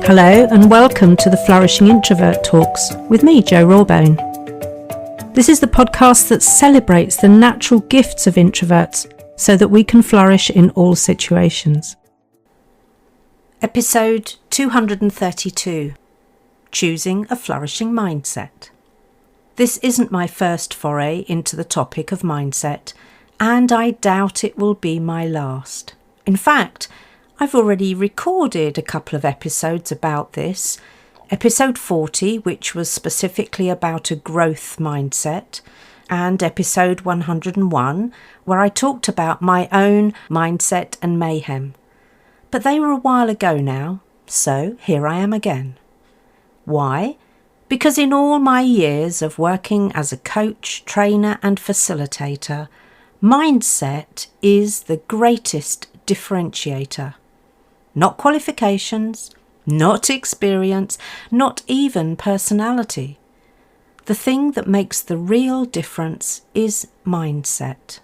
Hello and welcome to the Flourishing Introvert Talks with me, Jo Rawbone. This is the podcast that celebrates the natural gifts of introverts so that we can flourish in all situations. Episode 232, Choosing a Flourishing Mindset. This isn't my first foray into the topic of mindset, and I doubt it will be my last. In fact, I've already recorded a couple of episodes about this. Episode 40, which was specifically about a growth mindset, and episode 101, where I talked about my own mindset and mayhem. But they were a while ago now, so here I am again. Why? Because in all my years of working as a coach, trainer and facilitator, mindset is the greatest differentiator. Not qualifications, not experience, not even personality. The thing that makes the real difference is mindset.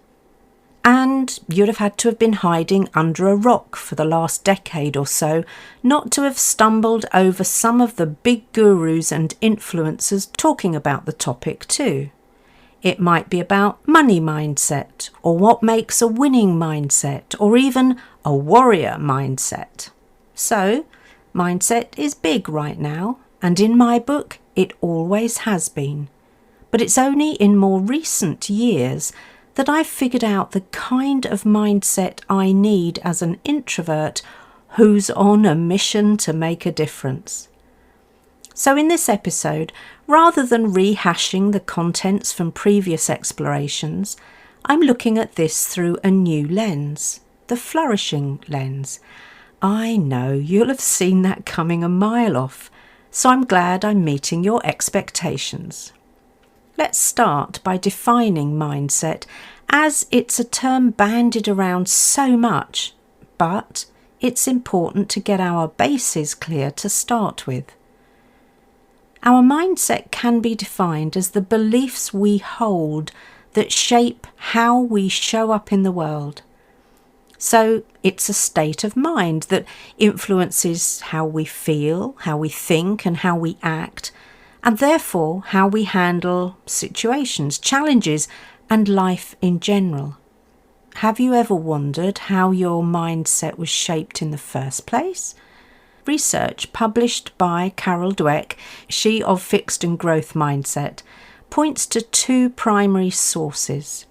And you'd have had to have been hiding under a rock for the last decade or so not to have stumbled over some of the big gurus and influencers talking about the topic too. It might be about money mindset, or what makes a winning mindset, or even a warrior mindset. So, mindset is big right now, and in my book, it always has been. But it's only in more recent years that I've figured out the kind of mindset I need as an introvert who's on a mission to make a difference. So in this episode, rather than rehashing the contents from previous explorations, I'm looking at this through a new lens, the flourishing lens. I know you'll have seen that coming a mile off, so I'm glad I'm meeting your expectations. Let's start by defining mindset, as it's a term bandied around so much, but it's important to get our bases clear to start with. Our mindset can be defined as the beliefs we hold that shape how we show up in the world. So it's a state of mind that influences how we feel, how we think and how we act, and therefore how we handle situations, challenges and life in general. Have you ever wondered how your mindset was shaped in the first place? Research published by Carol Dweck, she of Fixed and Growth Mindset, points to two primary sources: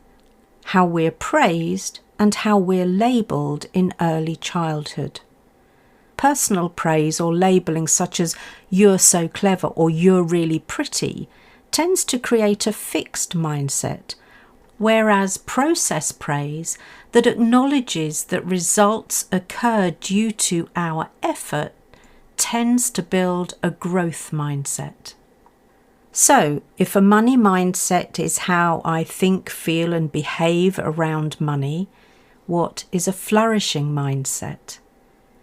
how we're praised and how we're labelled in early childhood. Personal praise or labelling such as "you're so clever" or "you're really pretty" tends to create a fixed mindset, whereas process praise that acknowledges that results occur due to our effort tends to build a growth mindset. So, if a money mindset is how I think, feel and behave around money, what is a flourishing mindset?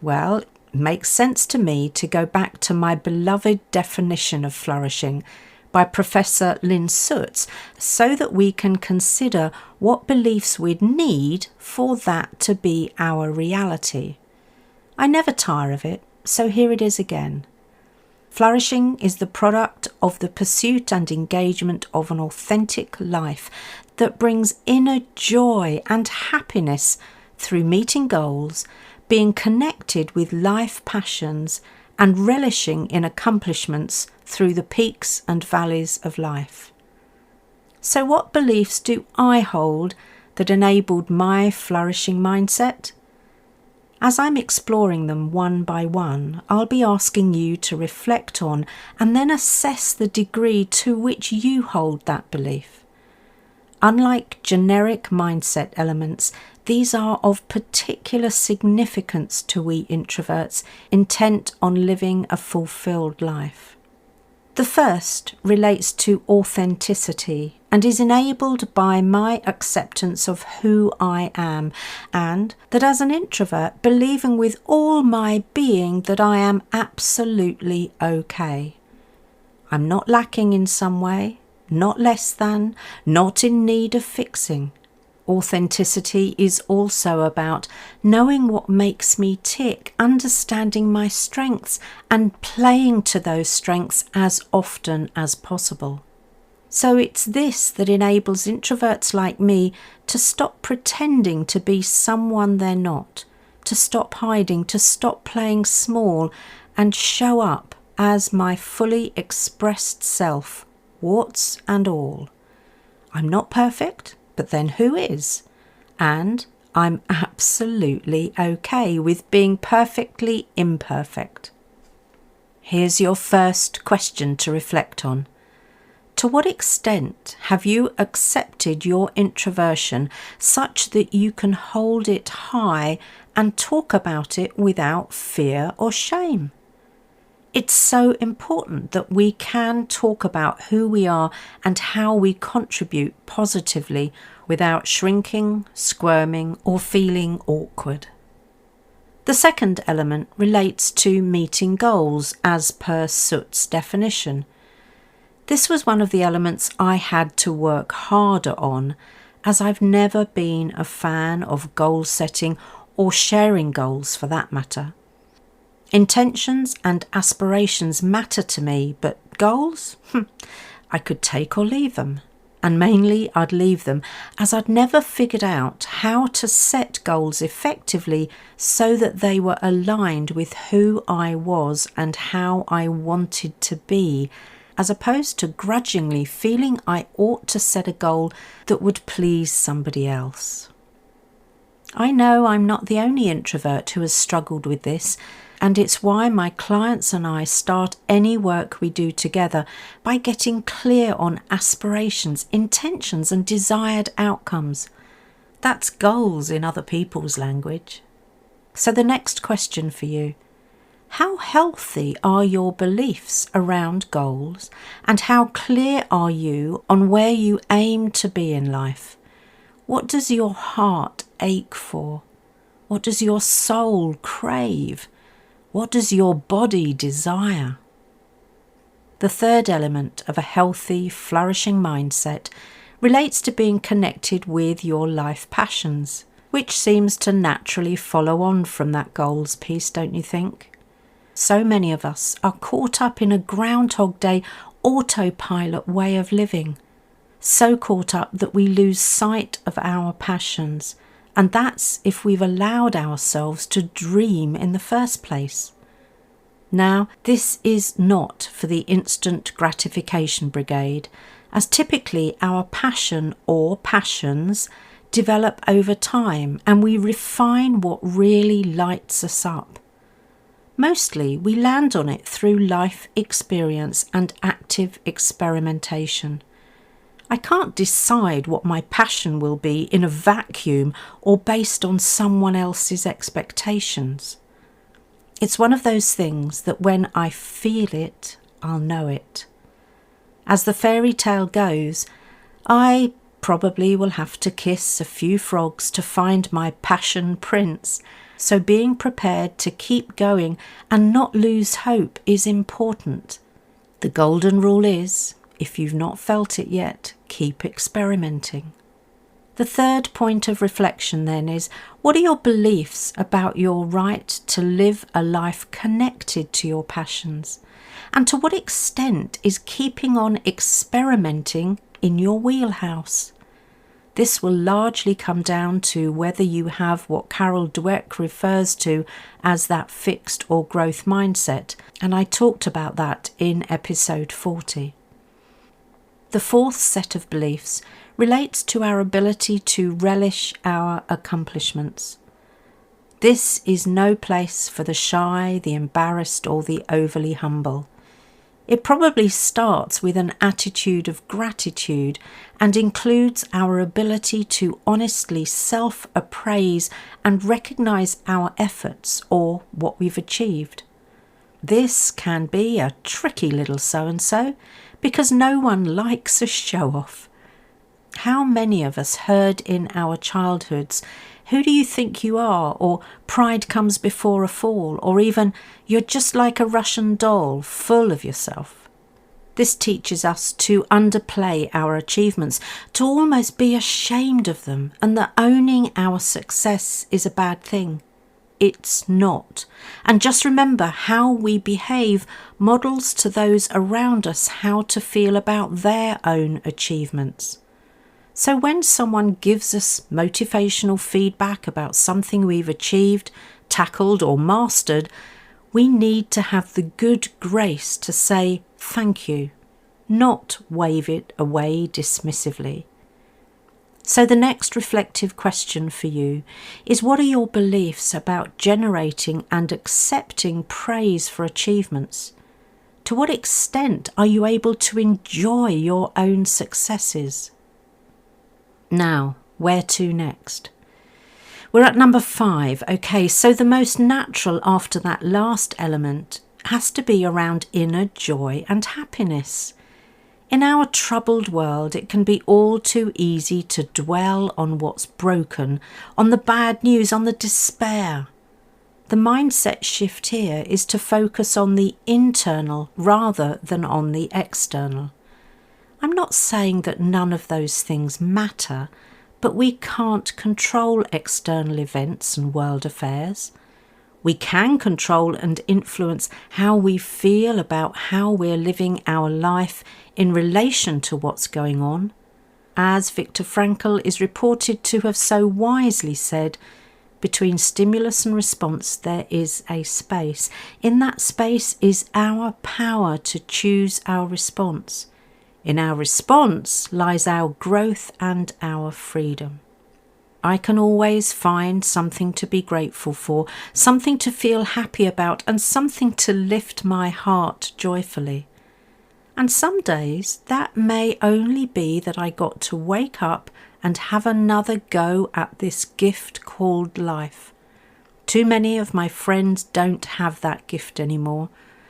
Well, it makes sense to me to go back to my beloved definition of flourishing by Professor Lynn Sutz, so that we can consider what beliefs we'd need for that to be our reality. I never tire of it, so here it is again. Flourishing is the product of the pursuit and engagement of an authentic life that brings inner joy and happiness through meeting goals, being connected with life passions, and relishing in accomplishments through the peaks and valleys of life. So what beliefs do I hold that enabled my flourishing mindset? As I'm exploring them one by one, I'll be asking you to reflect on and then assess the degree to which you hold that belief. Unlike generic mindset elements, these are of particular significance to we introverts intent on living a fulfilled life. The first relates to authenticity and is enabled by my acceptance of who I am, and that as an introvert, believing with all my being that I am absolutely okay. I'm not lacking in some way, not less than, not in need of fixing. Authenticity is also about knowing what makes me tick, understanding my strengths, and playing to those strengths as often as possible. So it's this that enables introverts like me to stop pretending to be someone they're not, to stop hiding, to stop playing small, and show up as my fully expressed self, warts and all. I'm not perfect, but then who is? And I'm absolutely okay with being perfectly imperfect. Here's your first question to reflect on. To what extent have you accepted your introversion such that you can hold it high and talk about it without fear or shame? It's so important that we can talk about who we are and how we contribute positively without shrinking, squirming, or feeling awkward. The second element relates to meeting goals as per Soot's definition. This was one of the elements I had to work harder on, as I've never been a fan of goal setting or sharing goals for that matter. Intentions and aspirations matter to me, but goals? I could take or leave them. And mainly I'd leave them, as I'd never figured out how to set goals effectively so that they were aligned with who I was and how I wanted to be, as opposed to grudgingly feeling I ought to set a goal that would please somebody else. I know I'm not the only introvert who has struggled with this, and it's why my clients and I start any work we do together by getting clear on aspirations, intentions, and desired outcomes. That's goals in other people's language. So the next question for you: how healthy are your beliefs around goals, and how clear are you on where you aim to be in life? What does your heart ache for? What does your soul crave? What does your body desire? The third element of a healthy, flourishing mindset relates to being connected with your life passions, which seems to naturally follow on from that goals piece, don't you think? So many of us are caught up in a Groundhog Day autopilot way of living, so caught up that we lose sight of our passions, and that's if we've allowed ourselves to dream in the first place. Now, this is not for the instant gratification brigade, as typically our passion or passions develop over time and we refine what really lights us up. Mostly we land on it through life experience and active experimentation. I can't decide what my passion will be in a vacuum or based on someone else's expectations. It's one of those things that when I feel it, I'll know it. As the fairy tale goes, I probably will have to kiss a few frogs to find my passion prince, so being prepared to keep going and not lose hope is important. The golden rule is, if you've not felt it yet, keep experimenting. The third point of reflection then is, what are your beliefs about your right to live a life connected to your passions? And to what extent is keeping on experimenting in your wheelhouse? This will largely come down to whether you have what Carol Dweck refers to as that fixed or growth mindset, and I talked about that in episode 40. The fourth set of beliefs relates to our ability to relish our accomplishments. This is no place for the shy, the embarrassed, or the overly humble. It probably starts with an attitude of gratitude and includes our ability to honestly self-appraise and recognise our efforts or what we've achieved. This can be a tricky little so-and-so because no one likes a show-off. How many of us heard in our childhoods, "Who do you think you are?" or "Pride comes before a fall," or even "You're just like a Russian doll, full of yourself." This teaches us to underplay our achievements, to almost be ashamed of them, and that owning our success is a bad thing. It's not. And just remember, how we behave models to those around us how to feel about their own achievements. So when someone gives us motivational feedback about something we've achieved, tackled or mastered, we need to have the good grace to say thank you, not wave it away dismissively. So the next reflective question for you is, what are your beliefs about generating and accepting praise for achievements? To what extent are you able to enjoy your own successes? Now, where to next? We're at number 5. Okay, so the most natural after that last element has to be around inner joy and happiness. In our troubled world, it can be all too easy to dwell on what's broken, on the bad news, on the despair. The mindset shift here is to focus on the internal rather than on the external. I'm not saying that none of those things matter, but we can't control external events and world affairs. We can control and influence how we feel about how we're living our life in relation to what's going on. As Viktor Frankl is reported to have so wisely said, between stimulus and response there is a space. In that space is our power to choose our response. In our response lies our growth and our freedom. I can always find something to be grateful for, something to feel happy about, and something to lift my heart joyfully. And some days that may only be that I got to wake up and have another go at this gift called life. Too many of my friends don't have that gift anymore,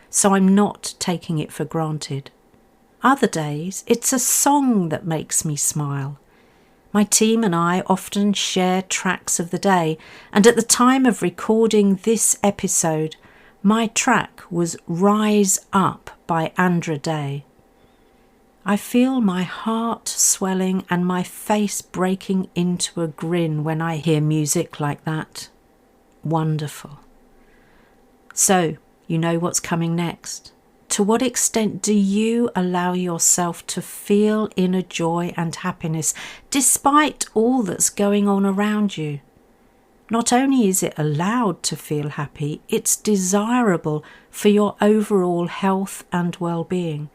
so I'm not taking it for granted. Other days, it's a song that makes me smile. My team and I often share tracks of the day, and at the time of recording this episode, my track was Rise Up by Andra Day. I feel my heart swelling and my face breaking into a grin when I hear music like that. Wonderful. So, you know what's coming next. To what extent do you allow yourself to feel inner joy and happiness despite all that's going on around you? Not only is it allowed to feel happy, it's desirable for your overall health and well-being.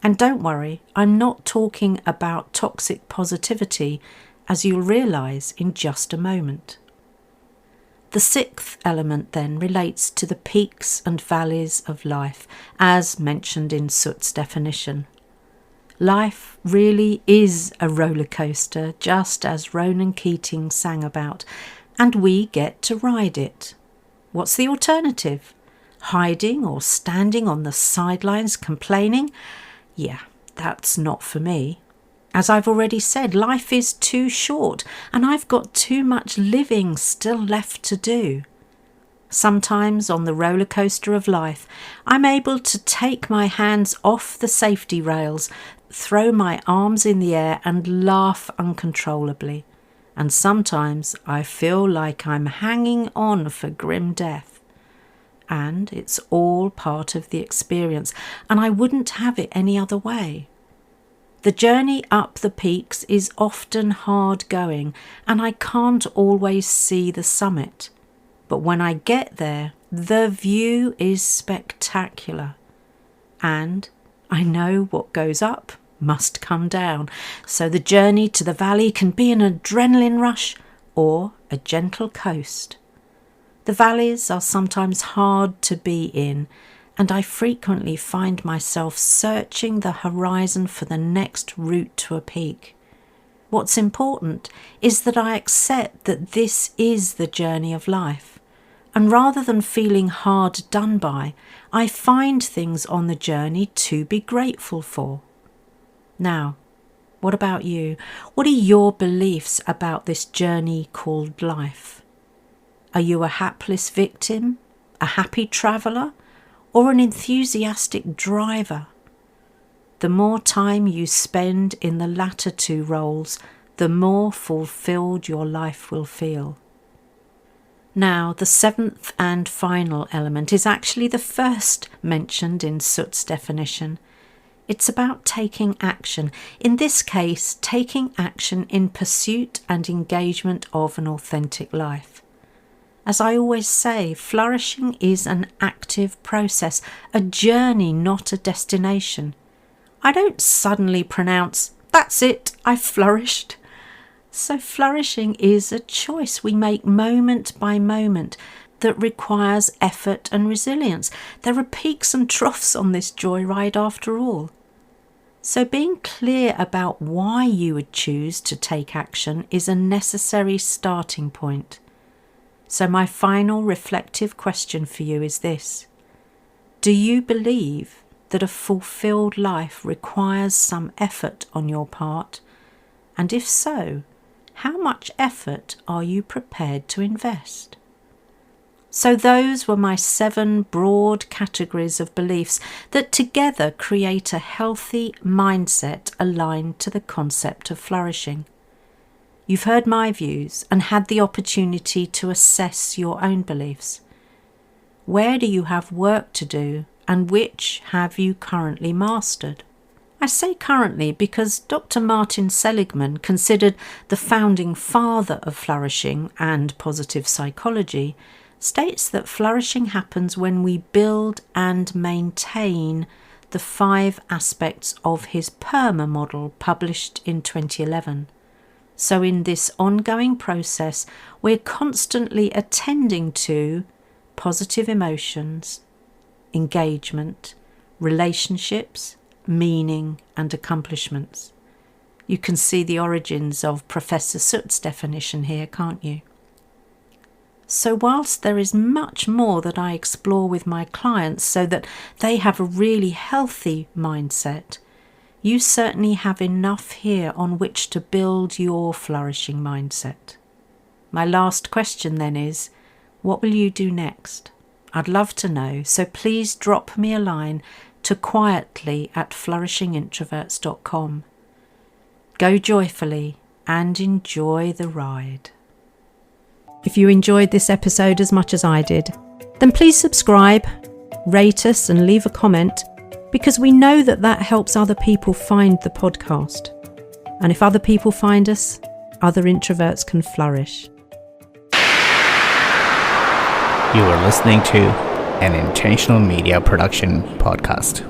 And don't worry, I'm not talking about toxic positivity, as you'll realise in just a moment. The 6th element then relates to the peaks and valleys of life, as mentioned in Soot's definition. Life really is a roller coaster, just as Ronan Keating sang about, and we get to ride it. What's the alternative? Hiding or standing on the sidelines complaining? Yeah, that's not for me. As I've already said, life is too short and I've got too much living still left to do. Sometimes on the roller coaster of life, I'm able to take my hands off the safety rails, throw my arms in the air and laugh uncontrollably. And sometimes I feel like I'm hanging on for grim death. And it's all part of the experience, and I wouldn't have it any other way. The journey up the peaks is often hard going, and I can't always see the summit. But when I get there, the view is spectacular. And I know what goes up must come down, so the journey to the valley can be an adrenaline rush or a gentle coast. The valleys are sometimes hard to be in, and I frequently find myself searching the horizon for the next route to a peak. What's important is that I accept that this is the journey of life, and rather than feeling hard done by, I find things on the journey to be grateful for. Now, what about you? What are your beliefs about this journey called life? Are you a hapless victim, a happy traveller, or an enthusiastic driver? the more time you spend in the latter two roles, the more fulfilled your life will feel. Now, the seventh and final element is actually the first mentioned in Soot's definition. It's about taking action. In this case, taking action in pursuit and engagement of an authentic life. As I always say, flourishing is an active process, a journey, not a destination. I don't suddenly pronounce, "That's it, I've flourished." So flourishing is a choice we make moment by moment that requires effort and resilience. There are peaks and troughs on this joyride after all. So being clear about why you would choose to take action is a necessary starting point. So my final reflective question for you is this: do you believe that a fulfilled life requires some effort on your part? And if so, how much effort are you prepared to invest? So those were my 7 broad categories of beliefs that together create a healthy mindset aligned to the concept of flourishing. You've heard my views and had the opportunity to assess your own beliefs. Where do you have work to do, and which have you currently mastered? I say currently because Dr. Martin Seligman, considered the founding father of flourishing and positive psychology, states that flourishing happens when we build and maintain the 5 aspects of his PERMA model published in 2011. So in this ongoing process, we're constantly attending to positive emotions, engagement, relationships, meaning and accomplishments. You can see the origins of Professor Soot's definition here, can't you? So whilst there is much more that I explore with my clients so that they have a really healthy mindset, you certainly have enough here on which to build your flourishing mindset. My last question then is, what will you do next? I'd love to know, so please drop me a line to quietly@flourishingintroverts.com. Go joyfully and enjoy the ride. If you enjoyed this episode as much as I did, then please subscribe, rate us and leave a comment, because we know that that helps other people find the podcast. And if other people find us, other introverts can flourish. You are listening to an Intentional Media Production podcast.